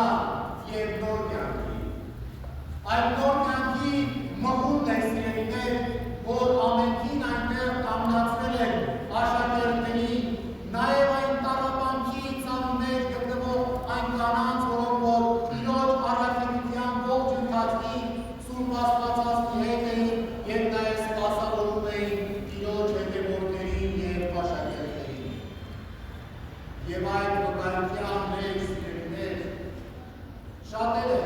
անցյալ և նոր կյանքի։ Այդ նոր կյանքի մղունդ է սիրելիներ, որ ամենքին այնտեղ կանգնացրել են աշակերտների, նաև այն տառապանքի ծանուններ գտնվող այն կանանց, որոնք Տիրոջ առաքելության ողջ ընթացքի Սուրբ Աստվածածի հետ էին և նաև սպասավորում էին Տիրոջ հետևորդներին և աշակերտներին։ Եվ այդ վկայության մեջ, սիրելիներ, շատերը